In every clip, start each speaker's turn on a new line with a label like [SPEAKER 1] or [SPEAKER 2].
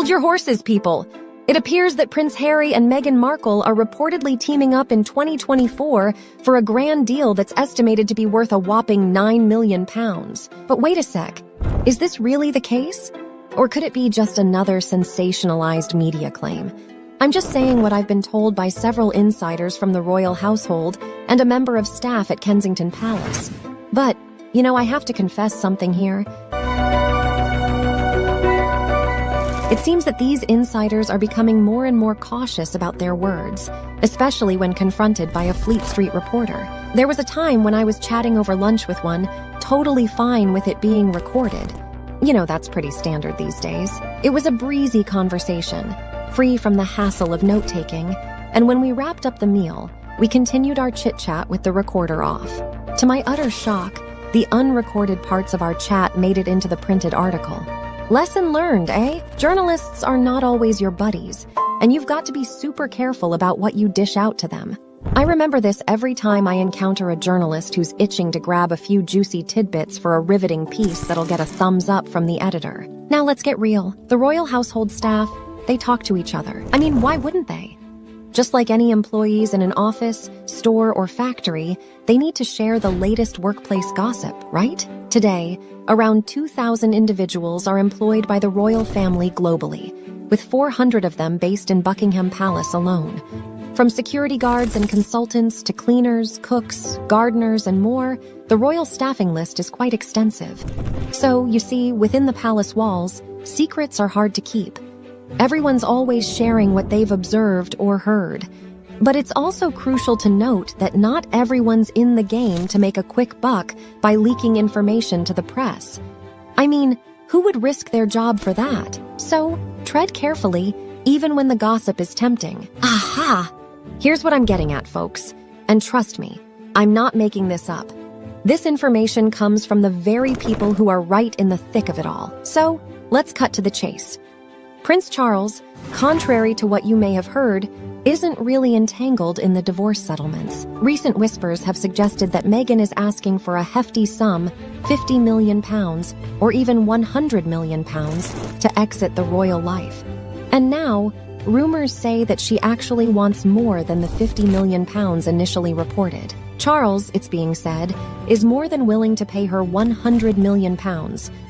[SPEAKER 1] Hold your horses, people. It appears that Prince Harry and Meghan Markle are reportedly teaming up in 2024 for a grand deal that's estimated to be worth a whopping £9 million. But wait a sec, is this really the case? Or could it be just another sensationalized media claim? I'm just saying what I've been told by several insiders from the royal household and a member of staff at Kensington Palace. But, I have to confess something here. It seems that these insiders are becoming more and more cautious about their words, especially when confronted by a Fleet Street reporter. There was a time when I was chatting over lunch with one, totally fine with it being recorded. That's pretty standard these days. It was a breezy conversation, free from the hassle of note-taking, and when we wrapped up the meal, we continued our chit-chat with the recorder off. To my utter shock, the unrecorded parts of our chat made it into the printed article. Lesson learned, eh? Journalists are not always your buddies, and you've got to be super careful about what you dish out to them. I remember this every time I encounter a journalist who's itching to grab a few juicy tidbits for a riveting piece that'll get a thumbs up from the editor. Now let's get real. The royal household staff, they talk to each other. I mean, why wouldn't they? Just like any employees in an office, store, or factory, they need to share the latest workplace gossip, right? Today, around 2,000 individuals are employed by the royal family globally, with 400 of them based in Buckingham Palace alone. From security guards and consultants to cleaners, cooks, gardeners, and more, the royal staffing list is quite extensive. So, you see, within the palace walls, secrets are hard to keep. Everyone's always sharing what they've observed or heard. But it's also crucial to note that not everyone's in the game to make a quick buck by leaking information to the press. I mean, who would risk their job for that? So, tread carefully, even when the gossip is tempting. Aha! Here's what I'm getting at, folks. And trust me, I'm not making this up. This information comes from the very people who are right in the thick of it all. So, let's cut to the chase. Prince Charles, contrary to what you may have heard, isn't really entangled in the divorce settlements. Recent whispers have suggested that Meghan is asking for a hefty sum, £50 million, or even £100 million, to exit the royal life. And now, rumors say that she actually wants more than the £50 million initially reported. Charles, it's being said, is more than willing to pay her £100 million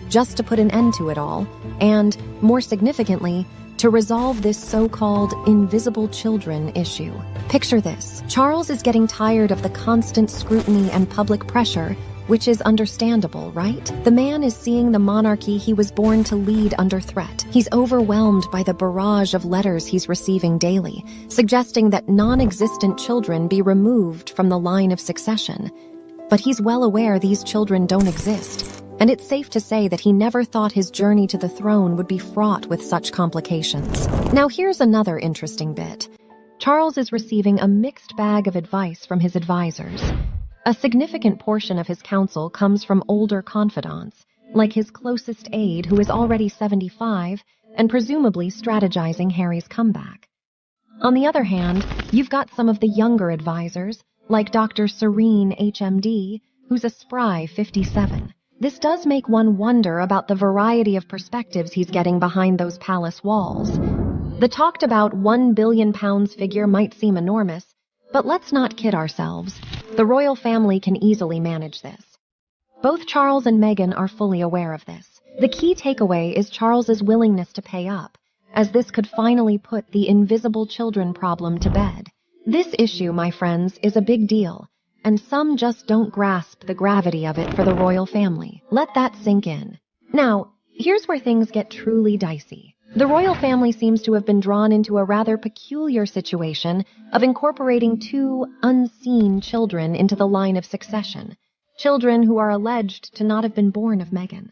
[SPEAKER 1] just to put an end to it all, and, more significantly, to resolve this so-called invisible children issue. Picture this. Charles is getting tired of the constant scrutiny and public pressure, which is understandable, right? The man is seeing the monarchy he was born to lead under threat. He's overwhelmed by the barrage of letters he's receiving daily, suggesting that non-existent children be removed from the line of succession. But he's well aware these children don't exist, and it's safe to say that he never thought his journey to the throne would be fraught with such complications. Now here's another interesting bit. Charles is receiving a mixed bag of advice from his advisors. A significant portion of his counsel comes from older confidants, like his closest aide who is already 75 and presumably strategizing Harry's comeback. On the other hand, you've got some of the younger advisors, like Dr. Serene HMD, who's a spry 57. This does make one wonder about the variety of perspectives he's getting behind those palace walls. The talked-about £1 billion figure might seem enormous, but let's not kid ourselves. The royal family can easily manage this. Both Charles and Meghan are fully aware of this. The key takeaway is Charles's willingness to pay up, as this could finally put the invisible children problem to bed. This issue, my friends, is a big deal, and some just don't grasp the gravity of it for the royal family. Let that sink in. Now, here's where things get truly dicey. The royal family seems to have been drawn into a rather peculiar situation of incorporating two unseen children into the line of succession, children who are alleged to not have been born of Meghan.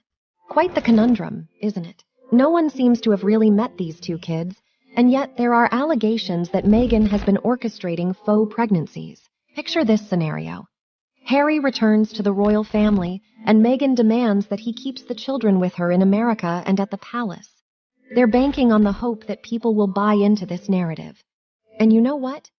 [SPEAKER 1] Quite the conundrum, isn't it? No one seems to have really met these two kids, and yet there are allegations that Meghan has been orchestrating faux pregnancies. Picture this scenario. Harry returns to the royal family, and Meghan demands that he keeps the children with her in America and at the palace. They're banking on the hope that people will buy into this narrative. And you know what?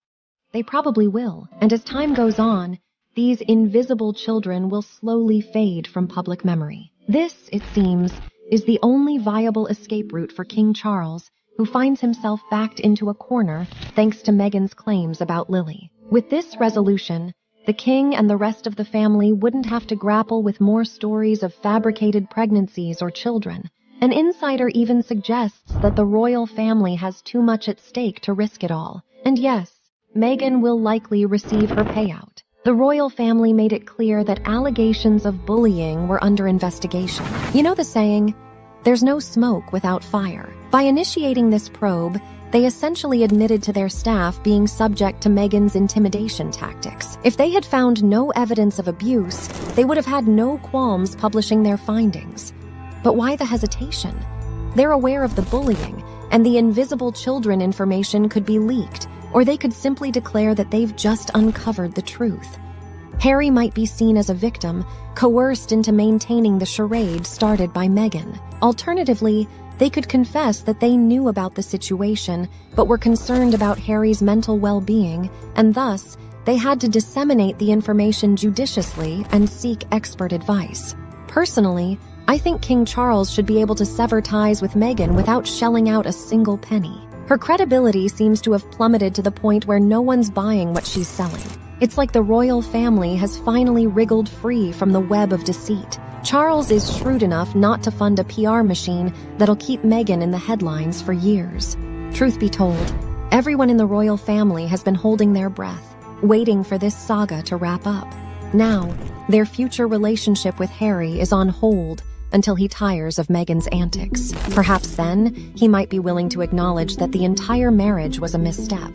[SPEAKER 1] They probably will. And as time goes on, these invisible children will slowly fade from public memory. This, it seems, is the only viable escape route for King Charles, who finds himself backed into a corner thanks to Meghan's claims about Lily. With this resolution, the king and the rest of the family wouldn't have to grapple with more stories of fabricated pregnancies or children. An insider even suggests that the royal family has too much at stake to risk it all. And yes, Meghan will likely receive her payout. The royal family made it clear that allegations of bullying were under investigation. You know the saying, there's no smoke without fire. By initiating this probe, they essentially admitted to their staff being subject to Meghan's intimidation tactics. If they had found no evidence of abuse, they would have had no qualms publishing their findings. But why the hesitation? They're aware of the bullying, and the invisible children information could be leaked, or they could simply declare that they've just uncovered the truth. Harry might be seen as a victim, coerced into maintaining the charade started by Meghan. Alternatively, they could confess that they knew about the situation, but were concerned about Harry's mental well-being, and thus, they had to disseminate the information judiciously and seek expert advice. Personally, I think King Charles should be able to sever ties with Meghan without shelling out a single penny. Her credibility seems to have plummeted to the point where no one's buying what she's selling. It's like the royal family has finally wriggled free from the web of deceit. Charles is shrewd enough not to fund a PR machine that'll keep Meghan in the headlines for years. Truth be told, everyone in the royal family has been holding their breath, waiting for this saga to wrap up. Now, their future relationship with Harry is on hold until he tires of Meghan's antics. Perhaps then, he might be willing to acknowledge that the entire marriage was a misstep.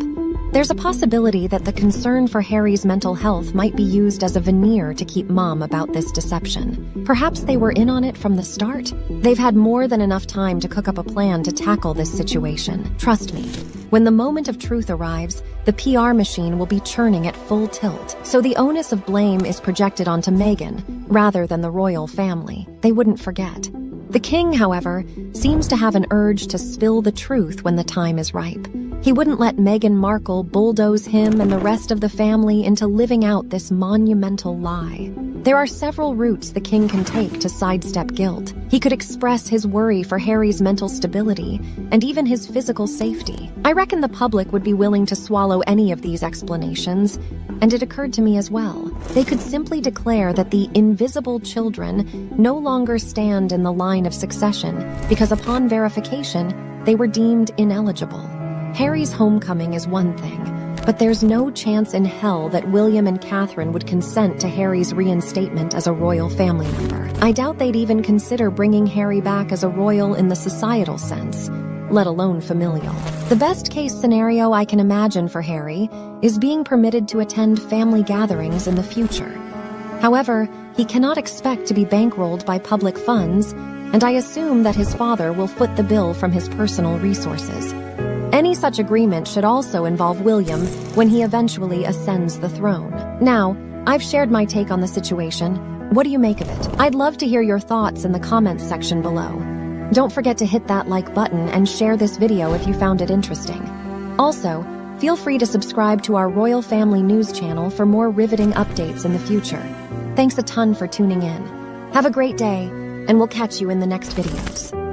[SPEAKER 1] There's a possibility that the concern for Harry's mental health might be used as a veneer to keep mum about this deception. Perhaps they were in on it from the start. They've had more than enough time to cook up a plan to tackle this situation. Trust me, when the moment of truth arrives, the PR machine will be churning at full tilt. So the onus of blame is projected onto Meghan, rather than the royal family. They wouldn't forget. The king, however, seems to have an urge to spill the truth when the time is ripe. He wouldn't let Meghan Markle bulldoze him and the rest of the family into living out this monumental lie. There are several routes the king can take to sidestep guilt. He could express his worry for Harry's mental stability and even his physical safety. I reckon the public would be willing to swallow any of these explanations, and it occurred to me as well. They could simply declare that the invisible children no longer stand in the line of succession because upon verification, they were deemed ineligible. Harry's homecoming is one thing, but there's no chance in hell that William and Catherine would consent to Harry's reinstatement as a royal family member. I doubt they'd even consider bringing Harry back as a royal in the societal sense, let alone familial. The best case scenario I can imagine for Harry is being permitted to attend family gatherings in the future. However, he cannot expect to be bankrolled by public funds, and I assume that his father will foot the bill from his personal resources. Any such agreement should also involve William when he eventually ascends the throne. Now, I've shared my take on the situation. What do you make of it? I'd love to hear your thoughts in the comments section below. Don't forget to hit that like button and share this video if you found it interesting. Also, feel free to subscribe to our Royal Family News channel for more riveting updates in the future. Thanks a ton for tuning in. Have a great day, and we'll catch you in the next videos.